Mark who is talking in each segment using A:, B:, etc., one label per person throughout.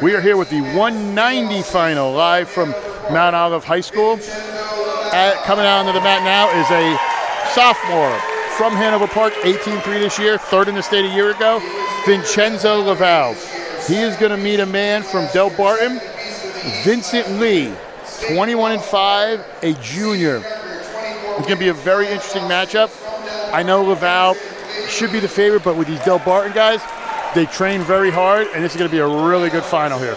A: We are here with the 190 final, live from Mount Olive High School. Coming out onto the mat now is a sophomore from Hanover Park, 18-3 this year, third in the state a year ago, Vincenzo LaValle. He is going to meet a man from Delbarton, Vincent Lee, 21-5, a junior. It's going to be a very interesting matchup. I know LaValle should be the favorite, but with these Delbarton guys, they train very hard, and this is going to be a really good final here.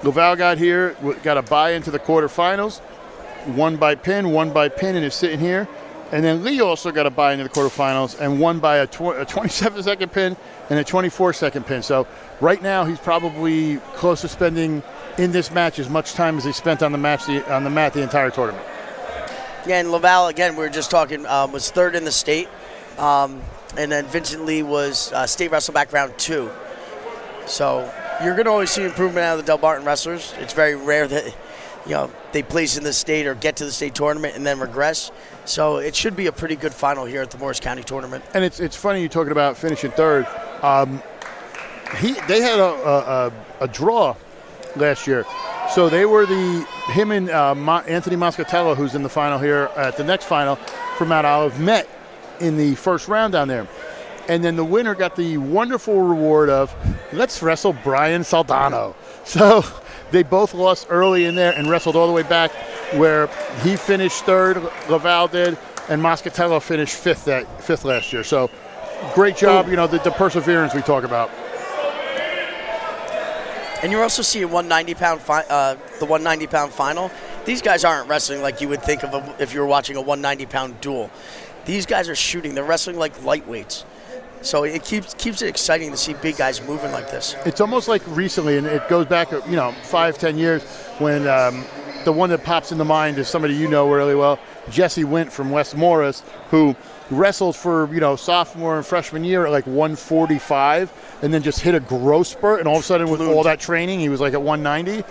A: LaValle got a bye into the quarterfinals, won by pin, and is sitting here. And then Lee also got a bye into the quarterfinals and won by a 27-second pin and a 24-second pin. So right now he's probably close to spending in this match as much time as he spent on the mat the entire tournament.
B: Yeah, and LaValle, again, we were just talking, was third in the state. And then Vincent Lee was state wrestle background 2. So you're going to always see improvement out of the Delbarton wrestlers. It's very rare that they place in the state or get to the state tournament and then regress. So it should be a pretty good final here at the Morris County tournament. And
A: it's funny you talking about finishing third. They had a draw last year. So they were him and Anthony Moscatello, who's in the final here at the next final for Mount Olive, met in the first round down there. And then the winner got the wonderful reward of, let's wrestle Brian Saldano. So they both lost early in there and wrestled all the way back, where he finished third, LaValle did, and Moscatello finished fifth last year. So great job, the perseverance we talk about.
B: And you're also seeing the 190-pound final. These guys aren't wrestling like you would think of if you were watching a 190-pound duel. These guys are shooting. They're wrestling like lightweights. So it keeps it exciting to see big guys moving like this.
A: It's almost like recently, and it goes back, 5-10 years, when the one that pops into mind is somebody you know really well, Jesse Wint from West Morris, who wrestled for, sophomore and freshman year at like 145, and then just hit a growth spurt, and all of a sudden with all that training, he was like at 190.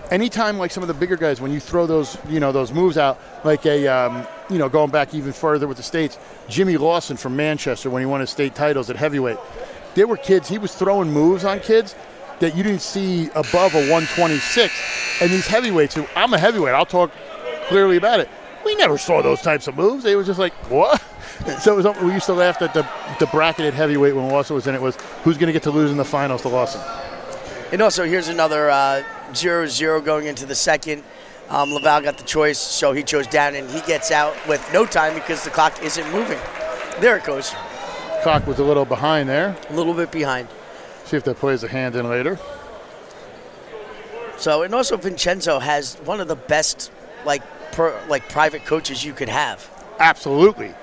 A: Anytime, like some of the bigger guys, when you throw those, those moves out, like going back even further with the states, Jimmy Lawson from Manchester, when he won his state titles at heavyweight, there were kids, he was throwing moves on kids that you didn't see above a 126. And these heavyweights, who I'm a heavyweight, I'll talk clearly about it, we never saw those types of moves. They was just like, what? So we used to laugh at the bracketed heavyweight when Lawson was in it, was who's going to get to lose in the finals to Lawson.
B: And also, here's another 0-0 going into the second. LaValle got the choice, so he chose down, and he gets out with no time because the clock isn't moving. There it goes.
A: Clock was a little behind there.
B: A little bit behind.
A: See if that plays a hand in later.
B: So, and also Vincenzo has one of the best, private coaches you could have.
A: Absolutely.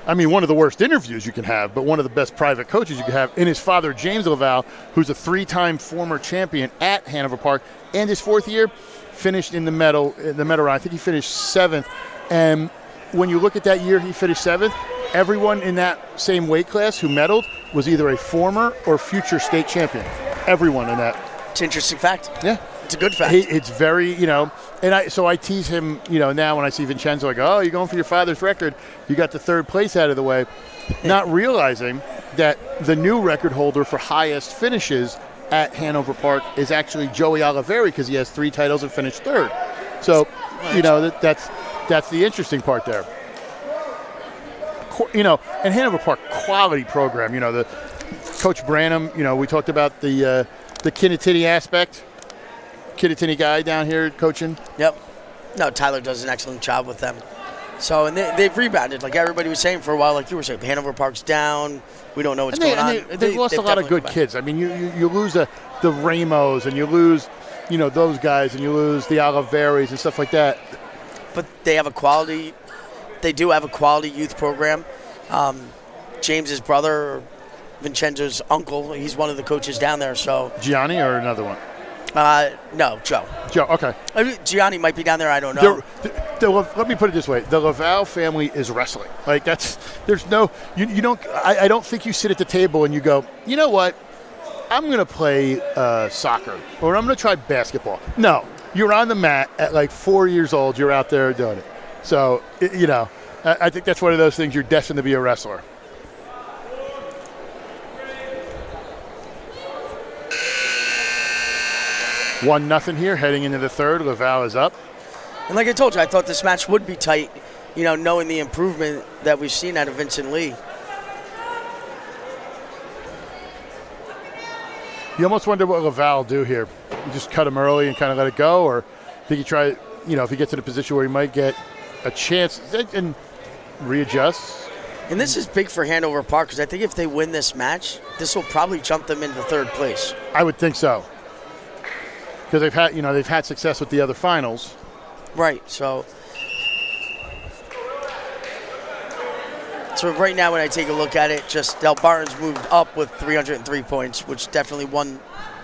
A: I mean, one of the worst interviews you can have, but one of the best private coaches you can have. In his father, James LaValle, who's a 3-time former champion at Hanover Park, and his 4th year, finished in the medal round. I think he finished 7th. And when you look at that year he finished 7th, everyone in that same weight class who medaled was either a former or future state champion. Everyone in that.
B: It's an interesting fact.
A: Yeah.
B: It's a good fact.
A: It's very, and I tease him, now when I see Vincenzo, I go, oh, you're going for your father's record. You got the 3rd place out of the way. Not realizing that the new record holder for highest finishes at Hanover Park is actually Joey Oliveri, because he has 3 titles and finished 3rd. So, that's the interesting part there. And Hanover Park, quality program. The Coach Branham, we talked about the Kinnatini aspect. Kinnatini guy down here coaching.
B: Yep. No, Tyler does an excellent job with them. So, and they've rebounded, like everybody was saying for a while, like you were saying. Hanover Park's down. We don't know what's going on.
A: They've lost a lot of good kids. I mean, you lose the Ramos, and you lose, those guys, and you lose the Oliveris and stuff like that.
B: But they have they do have a quality youth program. James's brother, Vincenzo's uncle, he's one of the coaches down there. So
A: Gianni or another one?
B: No, Joe.
A: Joe, okay.
B: Gianni might be down there. I don't know.
A: Let me put it this way: the LaValle family is wrestling. Like there's no, you don't. I don't think you sit at the table and you go, you know what? I'm going to play soccer, or I'm going to try basketball. No, you're on the mat at like 4 years old. You're out there doing it. So, I think that's one of those things you're destined to be a wrestler. One nothing here, heading into the third. LaValle is up.
B: And like I told you, I thought this match would be tight, knowing the improvement that we've seen out of Vincent Lee.
A: You almost wonder what LaValle will do here. You just cut him early and kind of let it go, or think he try, if he gets in a position where he might get a chance and readjust.
B: And this is big for Hanover Park, because I think if they win this match, this will probably jump them into third place.
A: I would think so, because they've had success with the other finals.
B: Right. So right now, when I take a look at it, just Delbarton's moved up with 303 points, which definitely won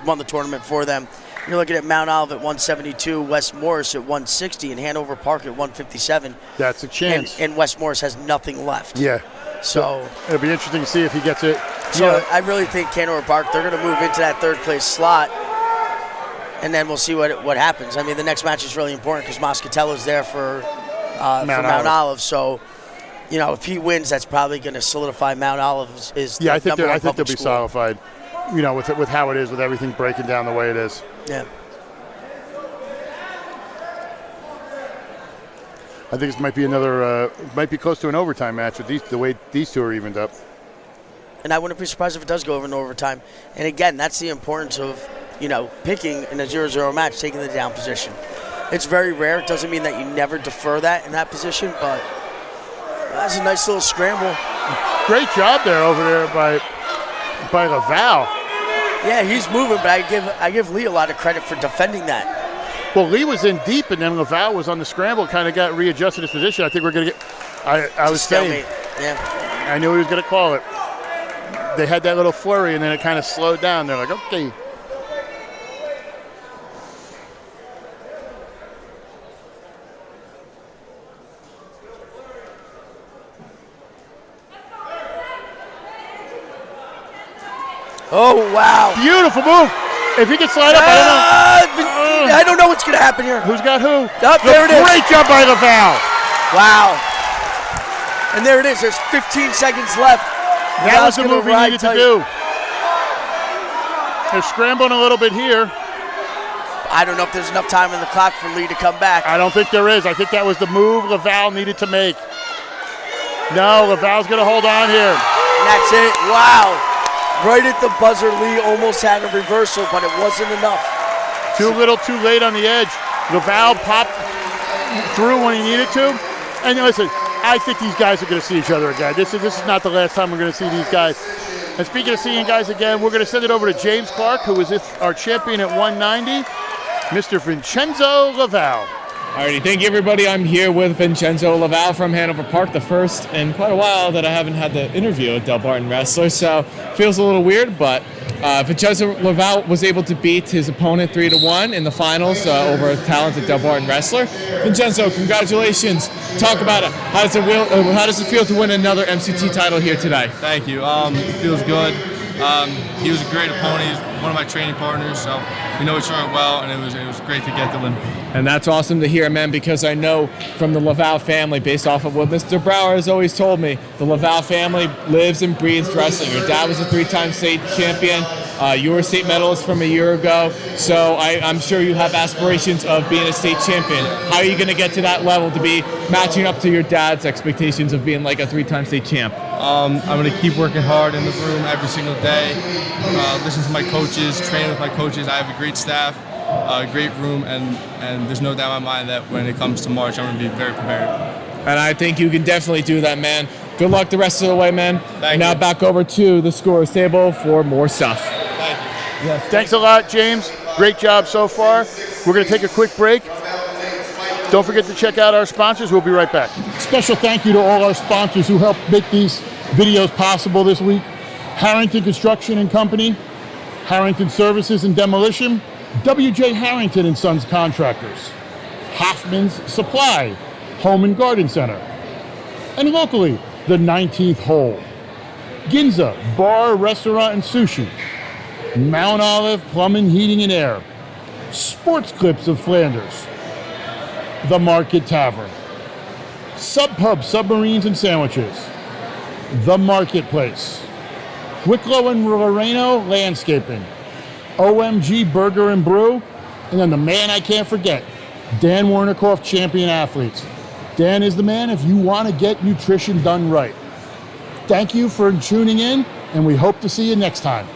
B: the tournament for them. You're looking at Mount Olive at 172, West Morris at 160, and Hanover Park at 157.
A: That's a chance.
B: And West Morris has nothing left.
A: Yeah.
B: So
A: it'll be interesting to see if he gets it.
B: So I really think Hanover Park, they're going to move into that third place slot, and then we'll see what happens. I mean, the next match is really important because Moscatello's there for Mount Olive. So, if he wins, that's probably going to solidify Mount Olive is
A: I think they'll be
B: school.
A: solidified. With how it is, with everything breaking down the way it is.
B: Yeah.
A: I think this might be close to an overtime match with the way these two are evened up.
B: And I wouldn't be surprised if it does go over in overtime. And again, that's the importance of, picking in a 0-0 match, taking the down position. It's very rare. It doesn't mean that you never defer that in that position, but that's a nice little scramble.
A: Great job there over there by LaValle.
B: Yeah, he's moving, but I give Lee a lot of credit for defending that.
A: Well, Lee was in deep, and then LaValle was on the scramble, kind of got readjusted his position. I think we're going to get. I was saying.
B: Yeah.
A: I knew he was going to call it. They had that little flurry, and then it kind of slowed down. They're like, okay.
B: Oh, wow.
A: Beautiful move. If he can slide up,
B: I don't know what's going to happen here.
A: Who's got who?
B: Oh, there it is.
A: Great job by LaValle.
B: Wow. And there it is. There's 15 seconds left.
A: That was the move he needed to do. They're scrambling a little bit here.
B: I don't know if there's enough time in the clock for Lee to come back.
A: I don't think there is. I think that was the move LaValle needed to make. No, LaValle's going to hold on here.
B: And that's it. Wow. Right at the buzzer, Lee almost had a reversal, but it wasn't enough.
A: Too little, too late on the edge. LaValle popped through when he needed to. And listen, I think these guys are going to see each other again. This is not the last time we're going to see these guys. And speaking of seeing guys again, we're going to send it over to James Clarke, who is our champion at 190, Mr. Vincenzo LaValle.
C: Alrighty, thank you everybody. I'm here with Vincenzo LaValle from Hanover Park, the first in quite a while that I haven't had the interview with Delbarton wrestler, so feels a little weird, but Vincenzo LaValle was able to beat his opponent 3-1 in the finals over a talented Delbarton wrestler. Vincenzo, congratulations. Talk about it. How does it feel to win another MCT title here today?
D: Thank you. It feels good. He was a great opponent. He's one of my training partners, so we know each other well, and it was great to get the win.
C: And that's awesome to hear, man, because I know from the LaValle family, based off of what Mr. Brower has always told me, the LaValle family lives and breathes wrestling. Your dad was a 3-time state champion. You were a state medalist from a year ago, so I'm sure you have aspirations of being a state champion. How are you going to get to that level to be matching up to your dad's expectations of being like a 3-time state champ?
D: I'm going to keep working hard in the room every single day, listen to my coaches, train with my coaches. I have a great staff, a great room, and there's no doubt in my mind that when it comes to March, I'm going to be very prepared.
C: And I think you can definitely do that, man. Good luck the rest of the way, man.
D: Thank
C: now
D: you.
C: Back over to the scorer's table for more stuff.
D: Thank you.
C: Yes.
A: Thanks a lot, James. Great job so far. We're going to take a quick break. Don't forget to check out our sponsors. We'll be right back. Special thank you to all our sponsors who helped make these videos possible this week. Harrington Construction and Company, Harrington Services and Demolition, W.J. Harrington and Sons Contractors, Hoffman's Supply, Home and Garden Center, and locally, the 19th Hole, Ginza Bar, Restaurant and Sushi, Mount Olive Plumbing, Heating and Air, Sports Clips of Flanders, The Market Tavern, Sub Pub Submarines and Sandwiches, The Marketplace, Wicklow and Loreno Landscaping, OMG Burger and Brew, and then the man I can't forget, Dan Warnikoff Champion Athletes. Dan is the man if you want to get nutrition done right. Thank you for tuning in, and we hope to see you next time.